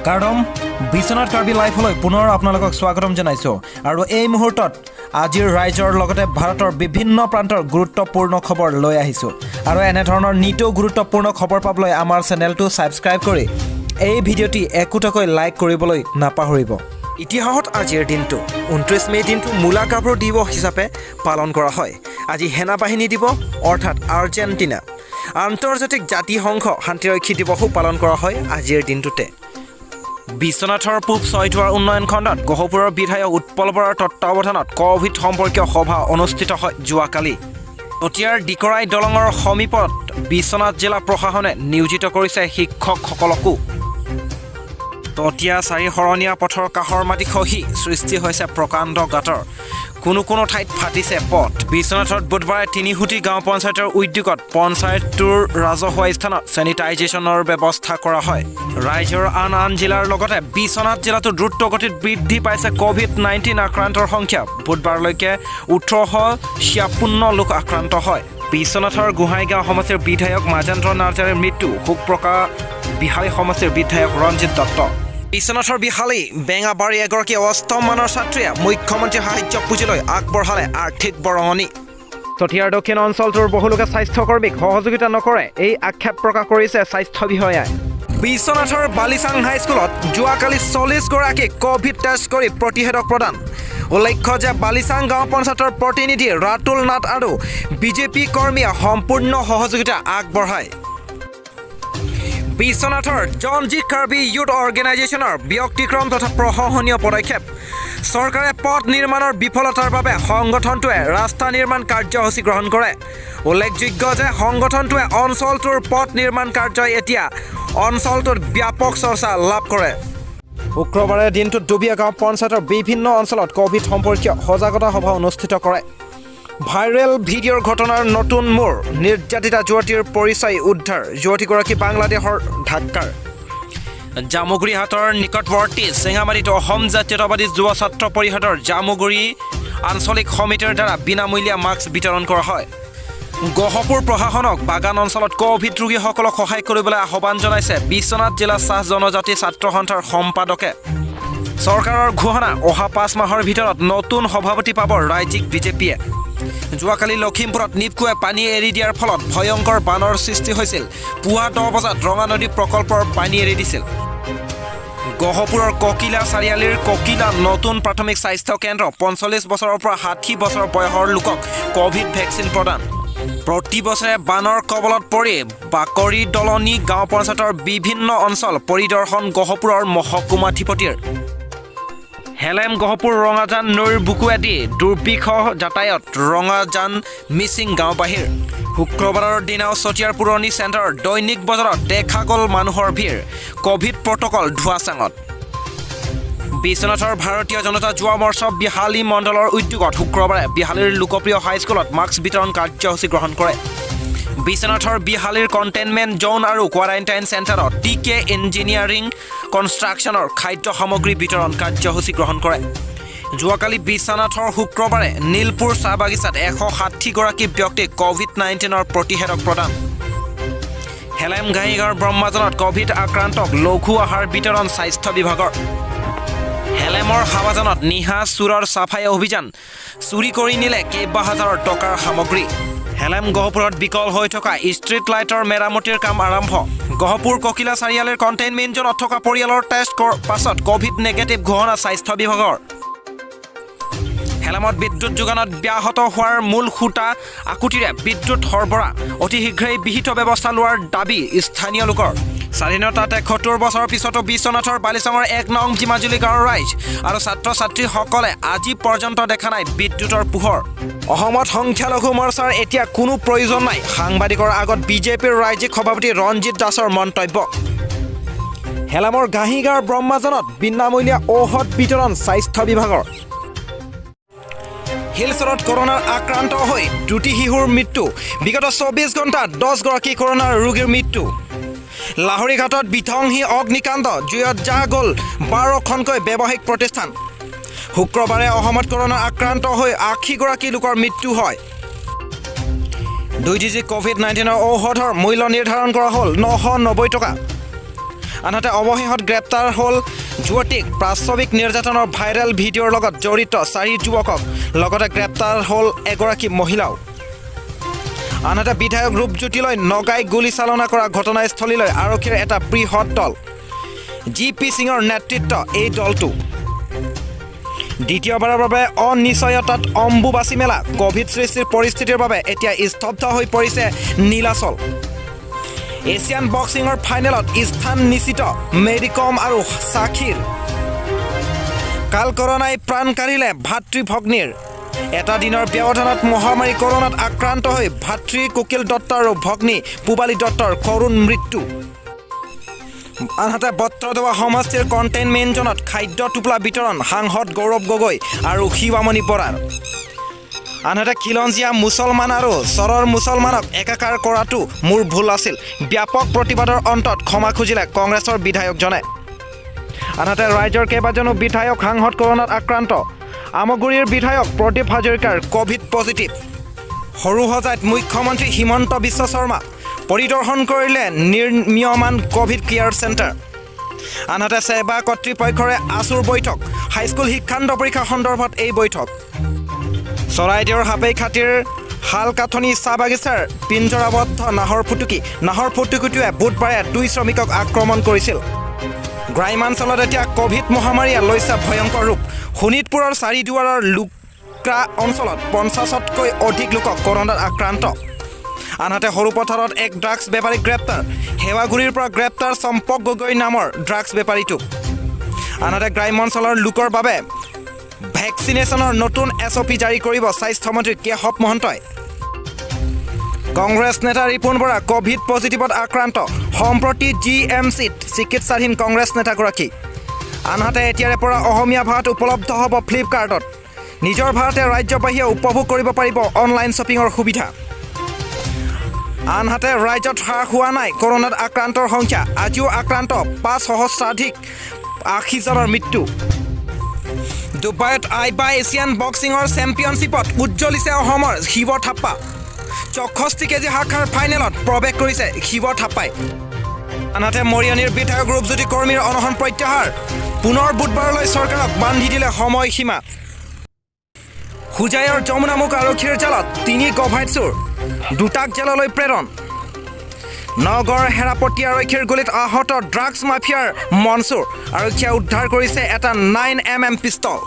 কাৰ্ডম বিশ্বনাথ কাৰ্বি লাইফলৈ পুনৰ আপোনালোকক স্বাগতম জনাইছোঁ আৰু এই মুহূৰ্তত আজিৰ ৰাইজৰ লগতে ভাৰতৰ বিভিন্ন প্ৰান্তৰ গুৰুত্বপূৰ্ণ খবৰ লৈ আহিছোঁ আৰু এনেধৰণৰ নিতৌ গুৰুত্বপূৰ্ণ খবৰ পাবলৈ আমাৰ চেনেলটো ছাবস্ক্ৰাইব কৰি এই ভিডিঅ'টি একোটাকৈ লাইক কৰিবলৈ নাপাহৰিব। ইতিহাসত আজিৰ দিনটো 29 মে' দিনটো মূলা গাভৰু দিৱস হিচাপে পালন কৰা হয়। আজি সেনা বাহিনী দিৱস অৰ্থাৎ আৰ্জেণ্টিনা। আন্তৰ্জাতিক জাতিসংঘ শান্তিৰক্ষী দিৱসো পালন কৰা হয় আজিৰ দিনটোতে। বিশ্বনাথৰ পূব ছয়দুৱাৰ উন্নয়ন খণ্ডত গহপুৰৰ বিধায়ক উৎপল বৰাৰ তত্বাৱধানত ক'ভিড সম্পৰ্কীয় সভা অনুষ্ঠিত হয় যোৱাকালি। ততিয়াৰ ডিকৰাই দলঙৰ সমীপত বিশ্বনাথ জিলা প্ৰশাসনে নিয়োজিত কৰিছে শিক্ষকসকলকো। ততিয়া চাৰিশৰণীয়া পথৰ কাষৰ মাটি খহি সৃষ্টি হৈছে প্ৰকাণ্ড গাঁতৰ। কোনো ঠাইত ফাটিছে পথ। বিশ্বনাথত বুধবাৰে তিনিহুটি গাঁও পঞ্চায়তৰ উদ্যোগত পঞ্চায়তটোৰ ৰাজহুৱা স্থানত চেনিটাইজেশ্যনৰ ব্যৱস্থা কৰা হয়। ৰাজ্যৰ আন জিলাৰ লগতে বিশ্বনাথ জিলাতো দ্ৰুতগতিত বৃদ্ধি পাইছে ক'ভিড-19 আক্ৰান্তৰ সংখ্যা। বুধবাৰলৈকে 1856 লোক আক্ৰান্ত হয়। বিশ্বনাথৰ গোহাঁইগাঁও সমষ্টিৰ বিধায়ক মাজেন্দ্ৰ নাৰ্জাৰীৰ মৃত্যু। শোক প্ৰকাশ বিহালী সমষ্টিৰ বিধায়ক ৰঞ্জিত দত্ত। বিশ্বনাথৰ বিহালী বেঙাবাৰী এগৰাকী অষ্টম মানৰ ছাত্ৰীয়ে মুখ্যমন্ত্ৰী সাহায্য পুঁজিলৈ আগবঢ়ালে আৰ্থিক বৰঙণি। ততিয়াৰ দক্ষিণ অঞ্চলটোৰ বহুলোকে স্বাস্থ্যকৰ্মীক সহযোগিতা নকৰে, এই আক্ষেপ প্ৰকাশ কৰিছে স্বাস্থ্য বিষয়াই। বিশ্বনাথৰ বালিচাং হাইস্কুলত যোৱাকালি 40 গৰাকীক ক'ভিড টেষ্ট কৰি প্ৰতিষেধক প্ৰদান। উল্লেখ্য যে বালিচাং গাঁও পঞ্চায়তৰ প্ৰতিনিধি ৰাতুল নাথ আৰু বিজেপি কৰ্মীয়ে সম্পূৰ্ণ সহযোগিতা আগবঢ়ায়। বিশ্বনাথৰ জনজিৎ কাৰ্বি ইউথ অৰ্গেনাইজেশ্যনৰ ব্যক্তিক্ৰম তথা প্ৰশংসনীয় পদক্ষেপ। চৰকাৰে পথ নিৰ্মাণৰ বিফলতাৰ বাবে সংগঠনটোৱে ৰাস্তা নিৰ্মাণ কাৰ্যসূচী গ্ৰহণ কৰে। উল্লেখযোগ্য যে সংগঠনটোৱে অঞ্চলটোৰ পথ নিৰ্মাণ কাৰ্যই এতিয়া অঞ্চলটোত ব্যাপক চৰ্চা লাভ কৰে। শুক্ৰবাৰে দিনটোত ডুবিয়া গাঁও পঞ্চায়তৰ বিভিন্ন অঞ্চলত ক'ভিড সম্পৰ্কীয় সজাগতা সভা অনুষ্ঠিত কৰে। ভাইৰেল ভিডিঅ'ৰ ঘটনাৰ নতুন মূৰ। নিৰ্যাতিতা যুৱতীৰ পৰিচয় উদ্ধাৰ। যুৱতীগৰাকী বাংলাদেশৰ ঢাকাৰ। জামুগুৰিহাটৰ নিকটৱৰ্তী চেঙামাৰীত অসম জাতীয়তাবাদী যুৱ ছাত্ৰ পৰিষদৰ জামুগুৰি আঞ্চলিক সমিতিৰ দ্বাৰা বিনামূলীয়া মাস্ক বিতৰণ কৰা হয়। গহপুৰ প্ৰশাসনক বাগান অঞ্চলত ক'ভিড ৰোগীসকলক সহায় কৰিবলৈ আহ্বান জনাইছে বিশ্বনাথ জিলা চাহ জনজাতি ছাত্ৰ সন্থাৰ সম্পাদকে। চৰকাৰৰ ঘোষণা, অহা 5 মাহৰ ভিতৰত নতুন সভাপতি পাব ৰাজ্যিক বিজেপিয়ে। যোৱাকালি লখিমপুৰত নিপকুৱে পানী এৰি দিয়াৰ ফলত ভয়ংকৰ বানৰ সৃষ্টি হৈছিল। পুৱা 10 বজাত ৰঙা নদী প্ৰকল্পৰ পানী এৰি দিছিল। গহপুৰৰ ককিলা চাৰিআলিৰ ককিলা নতুন প্ৰাথমিক স্বাস্থ্য কেন্দ্ৰ 45 বছৰৰ পৰা 60 বছৰ বয়সৰ লোকক ক'ভিড ভেকচিন প্ৰদান। প্ৰতি বছৰে বানৰ কবলত পৰি বাকৰি দলনি গাঁও পঞ্চায়তৰ বিভিন্ন অঞ্চল পৰিদৰ্শন গহপুৰৰ মহকুমাধিপতিৰ। হেলেম গহপুৰ ৰঙাজান নৈৰ বুকুৱেদি দুৰ্বিষহ যাতায়াত, ৰঙাজান মিচিং গাঁওবাহীৰ। শুক্ৰবাৰৰ দিনাও চতিয়াৰ পুৰণি চেণ্টাৰৰ দৈনিক বজাৰত দেখা গ'ল মানুহৰ ভিৰ। ক'ভিড প্ৰট'কল ধোৱাচাঙত। বিশ্বনাথৰ ভাৰতীয় জনতা যুৱ মৰ্চা বিহালী মণ্ডলৰ উদ্যোগত শুক্ৰবাৰে বিহালীৰ লোকপ্ৰিয় হাইস্কুলত মাস্ক বিতৰণ কাৰ্যসূচী গ্ৰহণ কৰে। বিশ্বনাথৰ বিহালীৰ কণ্টেইনমেণ্ট জ'ন আৰু কোৱাৰাইণ্টাইন চেণ্টাৰত TK ইঞ্জিনিয়াৰিং কনষ্ট্ৰাকশ্যনৰ খাদ্য সামগ্ৰী বিতৰণ কাৰ্যসূচী গ্ৰহণ কৰে। যোৱাকালি বিশ্বনাথৰ শুক্ৰবাৰে নীলপুৰ চাহ বাগিচাত 160 গৰাকী ব্যক্তিক ক'ভিড-19ৰ প্ৰতিষেধক প্ৰদান। হেলেম ঘাঁহিগাঁৱৰ ব্ৰহ্মাজনত ক'ভিড আক্ৰান্তক লঘু আহাৰ বিতৰণ স্বাস্থ্য বিভাগৰ। হেলেমৰ হাৱাজানত নিশা চোৰৰ চাফাই অভিযান। চুৰি কৰি নিলে কেইবা হাজাৰ টকাৰ সামগ্ৰী। হেলেম গহপুৰত বিকল হৈ থকা ষ্ট্ৰীট লাইটৰ মেৰামতিৰ কাম আৰম্ভ। গহপুৰ ককিলা চাৰিআলিৰ কণ্টেইনমেণ্ট জ'নত থকা পৰিয়ালৰ টেষ্ট পাছত ক'ভিড নেগেটিভ ঘোষণা স্বাস্থ্য বিভাগৰ। হেলেমত বিদ্যুৎ যোগানত ব্যাহত হোৱাৰ মূল খুঁটা আকুতিৰে বিদ্যুৎ সৰবৰাহ অতি শীঘ্ৰেই বিহিত ব্যৱস্থা লোৱাৰ দাবী স্থানীয় লোকৰ। স্বাধীনতা 73 বছৰৰ পিছতো বিশ্বনাথৰ বালিচাঙৰ 1 নং জিমাজুলি গাঁৱৰ ৰাইজ আৰু ছাত্ৰ ছাত্ৰীসকলে আজি পৰ্যন্ত দেখা নাই বিদ্যুতৰ পোহৰ। অসমত সংখ্যালঘু মৰ্চাৰ এতিয়া কোনো প্ৰয়োজন নাই, সাংবাদিকৰ আগত বিজেপিৰ ৰাজ্যিক সভাপতি ৰঞ্জিত দাসৰ মন্তব্য। হেলেমৰ ঘাঁহিগাঁৱৰ ব্ৰহ্মাজনত বিনামূলীয়া ঔষধ বিতৰণ স্বাস্থ্য বিভাগৰ। শিলচৰত কৰোনাৰ আক্ৰান্ত হৈ 2টি শিশুৰ মৃত্যু। বিগত 24 ঘণ্টাত 10 গৰাকী কৰোনাৰ ৰোগীৰ মৃত্যু। লাহৰীঘাটত বিধ্বংসী অগ্নিকাণ্ড, জুইত জাহ গ'ল 12খনকৈ ব্যৱসায়িক প্ৰতিষ্ঠান। শুক্ৰবাৰে অসমত কৰোনাৰ আক্ৰান্ত হৈ 80 গৰাকী লোকৰ মৃত্যু হয়। 2 ডিজি ক'ভিড-19ৰ ঔষধৰ মূল্য নিৰ্ধাৰণ কৰা হ'ল 990 টকা। আনহাতে অৱশেষত গ্ৰেপ্তাৰ হ'ল যুৱতীক প্ৰাস্তাৱিক নিৰ্যাতনৰ ভাইৰেল ভিডিঅ'ৰ লগত জড়িত 4 যুৱকক লগতে গ্ৰেপ্তাৰ হ'ল এগৰাকী মহিলাও আনহাতে বিধায়ক ৰূপজ্যোতিলৈ নগাই গুলীচালনা কৰা ঘটনাস্থলীলৈ আৰক্ষীৰ এটা বৃহৎ দল জি.পি. সিঙৰ নেতৃত্ব এই দলটো দ্বিতীয়বাৰৰ বাবে অনিশ্চয়তাত অম্বুবাচী মেলা কোভিড সৃষ্টিৰ পৰিস্থিতিৰ বাবে এতিয়া স্তব্ধ হৈ পৰিছে নীলাচল এছিয়ান বক্সিঙৰ ফাইনেলত স্থান নিশ্চিত মেৰী কম আৰু সাক্ষীৰ কাল কৰোনাই প্ৰাণ কাঢ়িলে ভাতৃ ভগ্নীৰ এটা দিনৰ ব্যৱধানত মহামাৰী কৰোনাত আক্ৰান্ত হৈ ভাতৃ কুকিল দত্ত আৰু ভগ্নী পূবালী দত্তৰ কৰুণ মৃত্যু আনহাতে বত্ৰদোৱা সমষ্টিৰ কণ্টেইনমেণ্ট জোনত খাদ্য টোপোলা বিতৰণ সাংসদ গৌৰৱ গগৈ আৰু শিৱামণি বৰাৰ আনহাতে খিলঞ্জীয়া মুছলমান আৰু চৰৰ মুছলমানক একাকাৰ কৰাটো মোৰ ভুল আছিল ব্যাপক প্ৰতিবাদৰ অন্তত ক্ষমা খুজিলে কংগ্ৰেছৰ বিধায়কজনে আনহাতে ৰাজ্যৰ কেইবাজনো বিধায়ক সাংসদ কৰোনাত আক্ৰান্ত আমগুৰিৰ বিধায়ক প্ৰদীপ হাজৰিকাৰ কোভিড পজিটিভ সৰুসজাইত মুখ্যমন্ত্ৰী হিমন্ত বিশ্ব শৰ্মা পৰিদৰ্শন কৰিলে নিৰ্মীয়মান কোভিড কেয়াৰ চেণ্টাৰ আনহাতে সেৱা কৰ্তৃপক্ষৰে আছুৰ বৈঠক হাইস্কুল শিক্ষান্ত পৰীক্ষা সন্দৰ্ভত এই বৈঠক চৰাইদেউৰ হাপেইখাতিৰ শালকাথনি চাহ বাগিচাৰ পিঞ্জৰাবদ্ধ নাহৰ ফুটুকিটোৱে বুধবাৰে 2 শ্ৰমিকক আক্ৰমণ কৰিছিল গ্ৰাম্যাঞ্চলত এতিয়া কোভিড মহামাৰীয়ে লৈছে ভয়ংকৰ ৰূপ শোণিতপুৰৰ চাৰিদুৱাৰৰ লুক্ৰা অঞ্চলত 50তকৈ অধিক লোকক কৰোনাত আক্ৰান্ত আনহাতে সৰুপথাৰত এক ড্ৰাগছ বেপাৰীক গ্ৰেপ্তাৰ হেৱাগুৰিৰ পৰা গ্ৰেপ্তাৰ চম্পক গগৈ নামৰ ড্ৰাগছ বেপাৰীটোক আনহাতে গ্ৰাম্যাঞ্চলৰ লোকৰ বাবে ভেকচিনেশ্যনৰ নতুন SOP জাৰি কৰিব স্বাস্থ্যমন্ত্ৰী কেশৱ মহন্তই কংগ্ৰেছ নেতা ৰিপুণ বৰা কোভিড পজিটিভত আক্ৰান্ত সম্প্ৰতি GMCত চিকিৎসাধীন কংগ্ৰেছ নেতাগৰাকী আনহাতে এতিয়াৰে পৰা অসমীয়া ভাষাত উপলব্ধ হ'ব ফ্লিপকাৰ্টত নিজৰ ভাষাতে ৰাজ্য বাহিৰে উপভোগ কৰিব পাৰিব অনলাইন শ্বপিঙৰ সুবিধা আনহাতে ৰাজ্যত হ্ৰাস হোৱা নাই কৰোনাত আক্ৰান্তৰ সংখ্যা আজিও আক্ৰান্ত 5 সহস্ৰাধিক 80 জনৰ মৃত্যু ডুবাইত আইবা এছিয়ান বক্সিঙৰ চেম্পিয়নশ্বিপত উজ্জ্বলিছে অসমৰ শিৱ থাপ্পা 64 কেজি শাখাৰ ফাইনেলত প্ৰৱেশ কৰিছে শিৱ থাপ্পাই আনহাতে মৰিয়নিৰ বিধায়ক ৰূপজ্যোতি কৰ্মীৰ অনশন প্ৰত্যাহাৰ পুনৰ বুধবাৰলৈ চৰকাৰক বান্ধি দিলে সময়সীমা হুজাইৰ যমুনামুখ আৰক্ষীৰ জালত 3 কভাইট চোৰ দুটাক জেললৈ প্ৰেৰণ নগৰ হেৰাপতি আৰক্ষীৰ গুলীত আহত ড্ৰাগছ মাফিয়াৰ মনচুৰ আৰক্ষীয়ে উদ্ধাৰ কৰিছে এটা 9mm পিষ্টল